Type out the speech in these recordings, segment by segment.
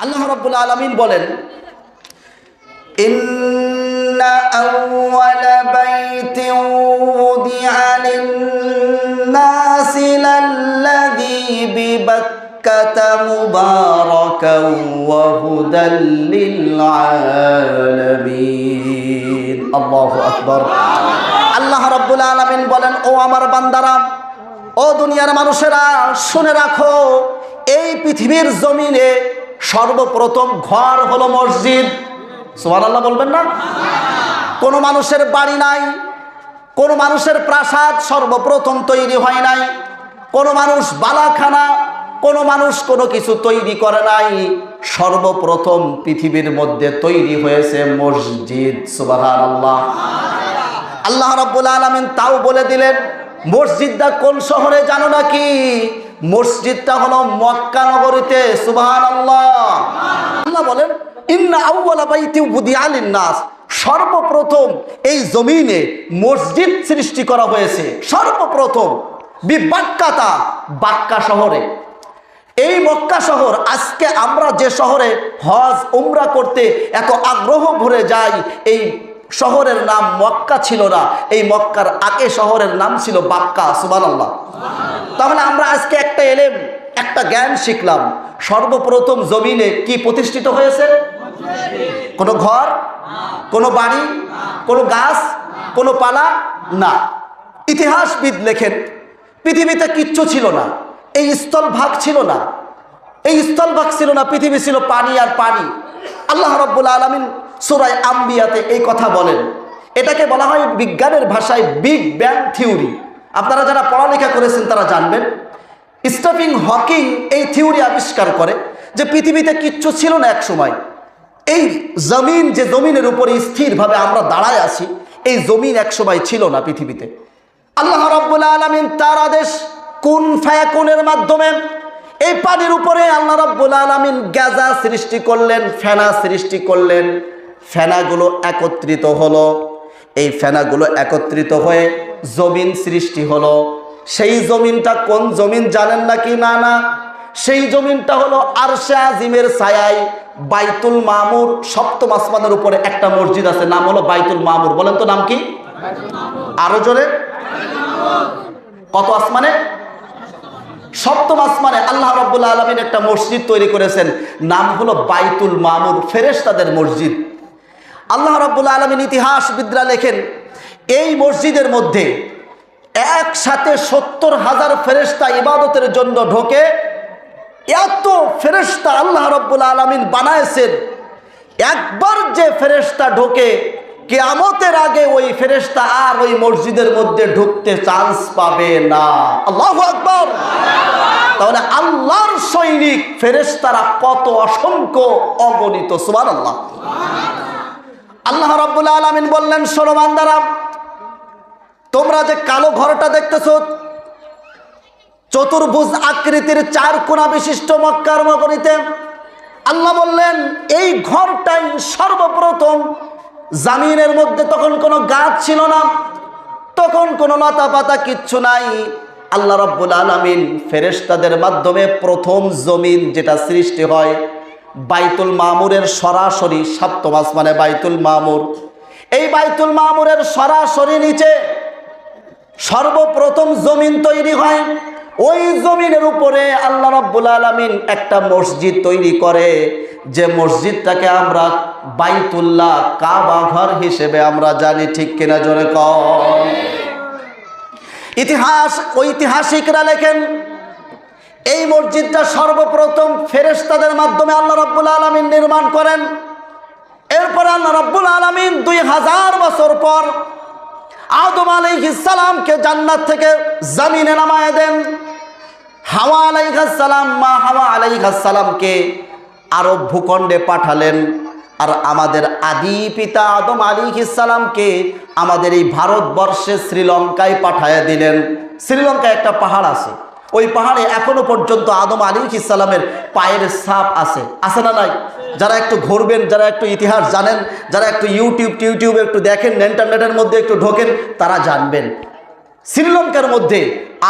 আল্লাহ রাব্বুল আলামিন বলেন, ইন্না আউওয়ালা বাইতিন উদিআ লিন-নাসি লাল্লাযী বিবাক্কাতা মুবারাকান ওয়া হুদাল লিল-আলামিন। আল্লাহু আকবার। আল্লাহ রাব্বুল আলামিন বলেন, ও আমার বান্দারা, ও দুনিয়ার মানুষেরা, শুনে রাখো, এই পৃথিবীর জমিনে সর্বপ্রথম ঘর হলো মসজিদ। সুবহানাল্লাহ বলবেন না? কোনো মানুষের বাড়ি নাই, কোনো মানুষের প্রাসাদ সর্বপ্রথম তৈরি হয় নাই, কোনো মানুষ বালাখানা, কোনো মানুষ কোনো কিছু তৈরি করে নাই। সর্বপ্রথম পৃথিবীর মধ্যে তৈরি হয়েছে মসজিদ। সুবহানাল্লাহ। আল্লাহ রাব্বুল আলামিন তাও বলে দিলেন, মসজিদটা কোন শহরে জানো নাকি? মসজিদটা হলো মক্কা নগরীতে। সুবহানাল্লাহ। আল্লাহ বলেন, ইন্না আউওয়ালা বাইতিন উদিআ লিন-নাস, সর্বপ্রথম এই জমিনে মসজিদ সৃষ্টি করা হয়েছে সর্বপ্রথম বিবাক্কাতা, বাক্কা শহরে। এই মক্কা শহর, আজকে আমরা যে শহরে হজ উমরা করতে এত আগ্রহ ভরে যাই, এই শহরের নাম মক্কা ছিল না। এই মক্কার আগে শহরের নাম ছিল বাক্কা। সুবহানাল্লাহ। তাহলে আমরা আজকে একটা এলেম, একটা জ্ঞান শিখলাম। সর্বপ্রথম জমিনে কি প্রতিষ্ঠিত হয়েছে? কোনো ঘর, কোনো বাড়ি, কোনো গাছ, কোনো পালা না। ইতিহাসবিদ লেখেন, পৃথিবীতে কিচ্ছু ছিল না, এই স্থলভাগ ছিল না, এই স্থলভাগ ছিল না, পৃথিবী ছিল পানি আর পানি। আল্লাহ রাব্বুল আলামিন সূরা আম্বিয়াতে এই কথা বলেন। এটাকে বলা হয় বিজ্ঞানের ভাষায় বিগ ব্যাং থিওরি। আপনারা যারা পড়ালেখা করেছেন তারা জানবেন। স্টিফেন হকিং এই থিওরি আবিষ্কার করে যে পৃথিবীতে কিচ্ছু ছিল না এক সময়। এই জমিন, যে জমিনের উপরে স্থিরভাবে আমরা দাঁড়ায় আছি, এই জমিন এক সময় ছিল না পৃথিবীতে। আল্লাহ রাব্বুল আলামিন তার আদেশ কুন ফায়াকুনের মাধ্যমে এই পানির উপরে আল্লাহ রাব্বুল আলামিন গাজা সৃষ্টি করলেন, ফেনা সৃষ্টি করলেন। ফেনাগুলো একত্রিত হলো, এই ফেনাগুলো একত্রিত হয়ে জমিন সৃষ্টি হলো। সেই জমিনটা কোন জমিন জানেন নাকি? না না, সেই জমিনটা হলো আরশে আজিমের ছায়ায় বাইতুল মামুর, সপ্তম আসমানের উপরে একটা মসজিদ আছে, নাম হলো বাইতুল মামুর। বলেন তো নাম কি? আরো জোরে। কত আসমানে? সপ্তম আসমানে আল্লাহ রাব্বুল আলামিন একটা মসজিদ তৈরি করেছেন, নাম হলো বাইতুল মামুর, ফেরেশতাদের মসজিদ। আল্লাহ রাব্বুল আলামিন ইতিহাসবিদরা লেখেন, এই মসজিদের মধ্যে একসাথে 70,000 ফেরেশতা ইবাদতের জন্য ঢোকে। এত ফেরেশতা আল্লাহ রাব্বুল আলামিন বানায়েছেন, একবার যে ফেরেশতা ঢোকে, কিয়ামতের আগে ওই ফেরেশতা আর ওই মসজিদের মধ্যে ঢুকতে চান্স পাবে না। আল্লাহু আকবার। তাহলে আল্লাহর সৈনিক ফেরেশতারা কত অসংখ্য, অগণিত। সুবহানাল্লাহ। আল্লাহ রাব্বুল আলামিন বললেন, শোনো বান্দারা, তোমরা যে কালো ঘরটা দেখতেছো, চতুর্ভুজ আকৃতির 4 কোণা বিশিষ্ট মক্কার নগরীতে, আল্লাহ বললেন এই ঘরটাই সর্বপ্রথম। জামিনের মধ্যে তখন কোনো গাছ ছিল না, তখন কোনো লতা পাতা কিচ্ছু নাই। আল্লাহ রাব্বুল আলামিন ফেরেশতাদের মাধ্যমে প্রথম জমিন যেটা সৃষ্টি হয়, বাইতুল মামুরের সরাসরি সপ্তম আসমানে বাইতুল মামুর। এই বাইতুল মামুরের সরাসরি নিচে সর্বপ্রথম জমিন তৈরি হয়। ওই জমিনের উপরে আল্লাহ রাব্বুল আলামিন একটা মসজিদ তৈরি করে, যে মসজিদটাকে আমরা বাইতুল্লাহ, কাবা ঘর হিসেবে আমরা জানি। ঠিক কিনা জোরে কও। ঐতিহাসিকরা লেখেন, এই মসজিদটা সর্বপ্রথম ফেরেশতাদের মাধ্যমে আল্লাহ রাব্বুল আলামিন নির্মাণ করেন। এরপর আল্লাহ রাব্বুল আলামিন 2000 বছর পর আদম আলাইহিস সালামকে জান্নাত থেকে জমিনে নামায় দেন। হাওয়া আলাইহিস সালাম, মা হাওয়া আলাইহিস সালামকে আরব ভূখণ্ডে পাঠালেন। আর আমাদের আদি পিতা আদম আলাইহিস সালামকে আমাদের এই ভারতবর্ষে শ্রীলঙ্কায় পাঠায় দিলেন। শ্রীলঙ্কায় একটা পাহাড় আছে, ওই পাহাড়ে এখনো পর্যন্ত আদম আলাইহিস সালামের পায়ের ছাপ আছে। আছে না নাই? যারা একটু ঘুরবেন, যারা একটু ইতিহাস জানেন, যারা একটু ইউটিউবে একটু দেখেন, ইন্টারনেটের মধ্যে একটু ঢোকেন, তারা জানবেন শ্রীলঙ্কার মধ্যে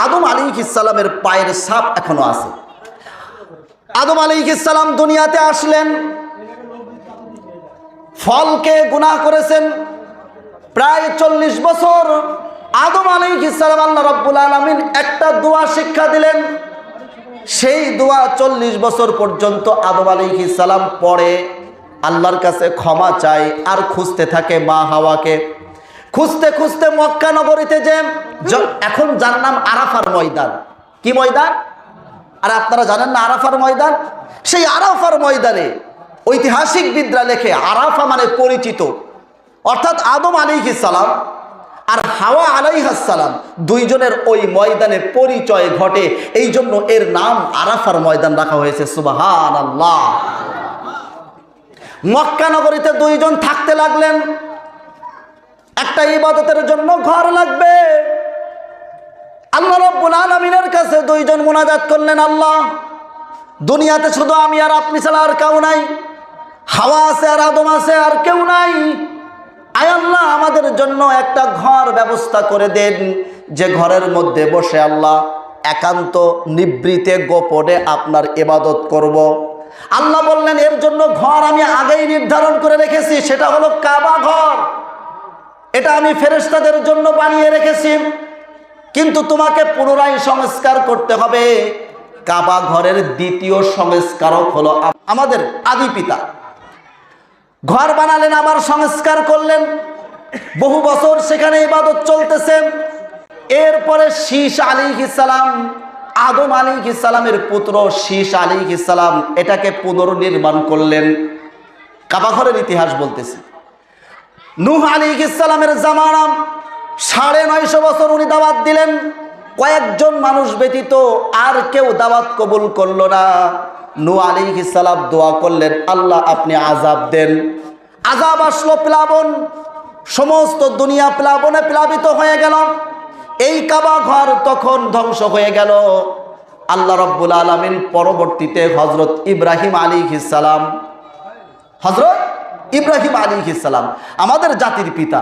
আদম আলাইহিস সালামের পায়ের ছাপ এখনো আছে। আদম আলাইহিস সালাম দুনিয়াতে আসলেন, ফলকে গুনাহ করেছেন প্রায় 40 বছর। আদম আলাইহিস সালাম আল্লাহ রাব্বুল আলামিন একটা দোয়া শিক্ষা দিলেন, সেই দোয়া 40 বছর পর্যন্ত আদম আলাইহিস সালাম পড়ে আল্লাহর কাছে ক্ষমা চায় আর খুঁজতে থাকে মা হাওয়াকে। খুঁজতে খুঁজতে মক্কা নগরীতে যে এখন যার নাম আরাফার ময়দান। কি ময়দান? আর আপনারা জানেন না আরাফার ময়দান? সেই আরাফার ময়দানে ঐতিহাসিকবিদরা লেখে আরাফা মানে পরিচিত, অর্থাৎ আদম আলাইহিস সালাম আর হাওয়া আলাইহিস সালাম দুইজনের ওই ময়দানে পরিচয় ঘটে, এই জন্য এর নাম আরাফার ময়দান রাখা হয়েছে। সুবহানাল্লাহ। মক্কা নগরীতে দুইজন থাকতে লাগলেন, একটা ইবাদতের জন্য ঘর লাগবে। আল্লাহ রাব্বুল আলামিনের কাছে দুইজন মুনাজাত করলেন, আল্লাহ দুনিয়াতে শুধু আমি আর আপনি ছাড়া আর কেউ নাই, হাওয়া আছে আর আদম আছে আর কেউ নাই, আয় আল্লাহ আমাদের জন্য একটা ঘর ব্যবস্থা করে দেন, যে ঘরের মধ্যে বসে আল্লাহ একান্ত নিবৃতে গোপনে আপনার ইবাদত করব। আল্লাহ বললেন, এর জন্য ঘর আমি আগেই নির্ধারণ করে রেখেছি, সেটা হলো কাবা ঘর। এটা আমি ফেরেশতাদের জন্য বানিয়ে রেখেছি, কিন্তু তোমাকে পুনরায় সংস্কার করতে হবে। কাবা ঘরের দ্বিতীয় সংস্কারক হলো আমাদের আদি পিতা। ঘর বানালেন, আবার সংস্কার করলেন, বহু বছর সেখানে ইবাদত চলতেছে। এরপরে শীস আলাইহিস সালাম, আদম আলাইহিস সালামের পুত্র শীস আলাইহিস সালাম এটাকে পুনর্নির্মাণ করলেন। কাবা ঘরের ইতিহাস বলতেছি। নূহ আলাইহিস সালামের জামানা 950 বছর উনি দাওয়াত দিলেন, কয়েকজন মানুষ ব্যতীত আর কেউ দাওয়াত কবুল করলো না। নূহ আলাইহিস সালাম দোয়া করলেন, আল্লাহ আপনি আযাব দেন। আযাব আসলো, প্লাবন, সমস্ত দুনিয়া প্লাবনে প্লাবিত হয়ে গেল। এই কাবা ঘর তখন ধ্বংস হয়ে গেল। আল্লাহ রাব্বুল আলামিন পরবর্তীতে হযরত ইব্রাহিম আলাইহিস সালাম, হযরত ইব্রাহিম আলাইহিস সালাম আমাদের জাতির পিতা,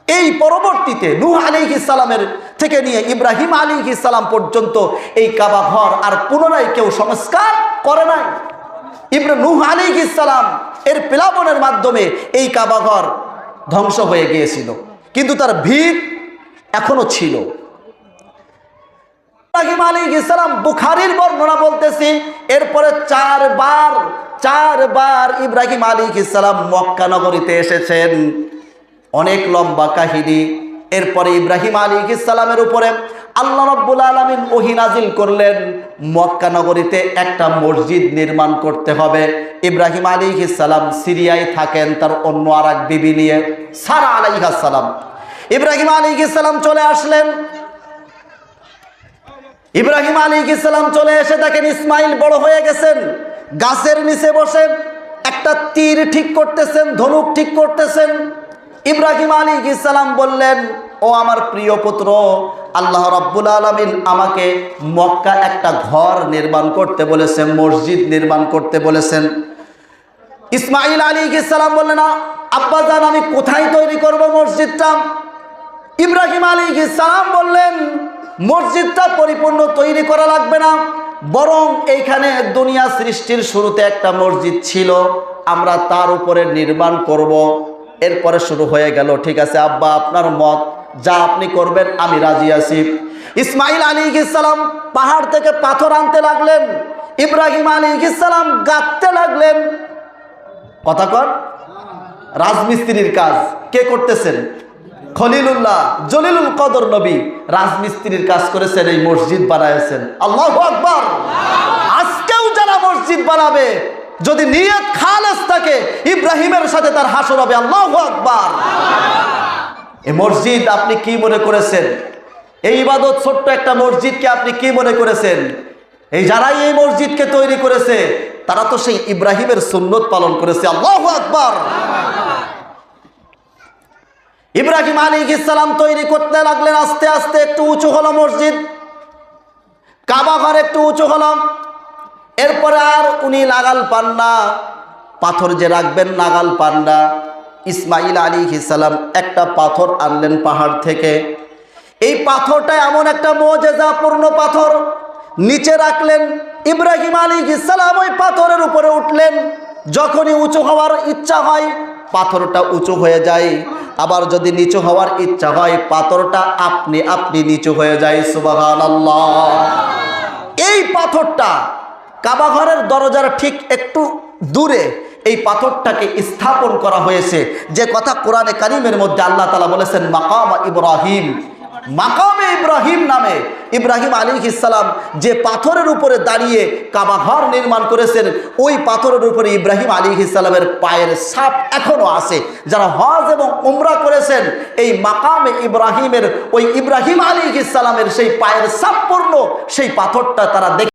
এই পরবর্তীতে নূহ আলাইহিস সালামের থেকে নিয়ে ইব্রাহিম আলাইহিস সালাম পর্যন্ত এই কাবা ঘর আর পুনরায় কেউ সংস্কার করে নাই। নূহ আলাইহিস সালাম এর প্লাবনের মাধ্যমে এই কাবা ঘর ধ্বংস হয়ে গিয়েছিল, কিন্তু তার ভিত এখনো ছিল। ইব্রাহিম আলাইহিস সালাম, বুখারীর বর্ণনা বলতেছি, এরপরে চারবার ইব্রাহিম আলাইহিস সালাম মক্কা নগরীতে এসেছেন। অনেক লম্বা কাহিনী। এরপরে ইব্রাহিম আলাইহিস সালামের উপরে আল্লাহ রাব্বুল আলামিন ওহী নাজিল করলেন, মক্কা নগরীতে একটা মসজিদ নির্মাণ করতে হবে। ইব্রাহিম আলাইহিস সালাম সিরিয়ায় থাকেন তার অন্য আরেক বিবি নিয়ে, সারা আলাইহিস সালাম। ইব্রাহিম আলাইহিস সালাম চলে আসলেন। ইব্রাহিম আলাইহিস সালাম চলে এসে দেখেন ইসমাইল বড় হয়ে গেছেন, গাছের নিচে বসে একটা তীর ঠিক করতেছেন, ধনুক ঠিক করতেছেন। ইব্রাহিম আলাইহিস সালাম বললেন, ও আমার প্রিয় পুত্র, আল্লাহ রাব্বুল আলামিন আমাকে মক্কা একটা ঘর নির্মাণ করতে বলেছেন, মসজিদ নির্মাণ করতে বলেছেন। ইসমাইল আলাইহিস সালাম বললেন, আব্বা জান আমি কোথায় তৈরি করব মসজিদটা? ইব্রাহিম আলাইহিস সালাম বললেন, মসজিদটা পরিপূর্ণ তৈরি করা লাগবে না, বরং এইখানে দুনিয়া সৃষ্টির শুরুতে একটা মসজিদ ছিল, আমরা তার উপরে নির্মাণ করব। এরপরে শুরু হয়ে গেল, ঠিক আছে আব্বা আপনার মত, যা আপনি করবেন আমি রাজি আছি। ইসমাইল আলাইহিস সালাম পাহাড় থেকে পাথর আনতে লাগলেন, ইব্রাহিম আলাইহিস সালাম গাঁথতে লাগলেন। কথা কর, রাজমিস্ত্রির কাজ কে করতেছেন? খলিলুল্লাহ জলিলুল কদর নবী রাজমিস্ত্রির কাজ করেছেন, এই মসজিদ বানাইছেন। আল্লাহু আকবার। আজকেও যারা মসজিদ বানাবে, যদি নিয়ত খালেস থাকে, ইব্রাহিমের সাথে তার হাসর হবে। আল্লাহু আকবার। এই মসজিদ আপনি কি মনে করেছেন? এই ইবাদত ছোট্ট একটা মসজিদকে আপনি কি মনে করেছেন? এই যারাই এই মসজিদকে তৈরি করেছে তারা তো সেই ইব্রাহিমের সুন্নত পালন করেছে। আল্লাহু আকবার। ইব্রাহিম আলাইহিস সালাম তৈরি করতে লাগলেন, আস্তে আস্তে একটু উঁচু হলো মসজিদ, কাবা ঘর একটু উঁচু হলো। এরপরে আর উনি নাগাল পান না, পাথর যে রাখবেন নাগাল পান না। ইসমাইল আলাইহিস সালাম একটা পাথর আনলেন পাহাড় থেকে। এই পাথরটা এমন একটা মুজিজাপূর্ণ পাথর, নিচে রাখলেন। ইব্রাহিম আলাইহিস সালাম ওই পাথরের উপরে উঠলেন। যখনই উঁচু হওয়ার ইচ্ছা হয় পাথরটা উঁচু হয়ে যায়, আবার যদি নিচু হওয়ার ইচ্ছা হয় পাথরটা আপনি আপনি নিচু হয়ে যায়। সুবহানাল্লাহ। এই পাথরটা কাবা ঘরের দরজার ঠিক একটু দূরে এই পাথরটাকে স্থাপন করা হয়েছে, যে কথা কোরআনে কারিমের মধ্যে আল্লাহ তাআলা বলেছেন মাকাম ইব্রাহিম। মাকামে ইব্রাহিম নামে ইব্রাহিম আলাইহিস সালাম যে পাথরের উপরে দাঁড়িয়ে কাবা ঘর নির্মাণ করেছেন, ওই পাথরের উপরে ইব্রাহিম আলাইহিস সালামের পায়ের ছাপ এখনো আছে। যারা হজ এবং উমরা করেছেন এই মাকামে ইব্রাহিমের ওই ইব্রাহিম আলাইহিস সালামের সেই পায়ের ছাপপূর্ণ সেই পাথরটা তারা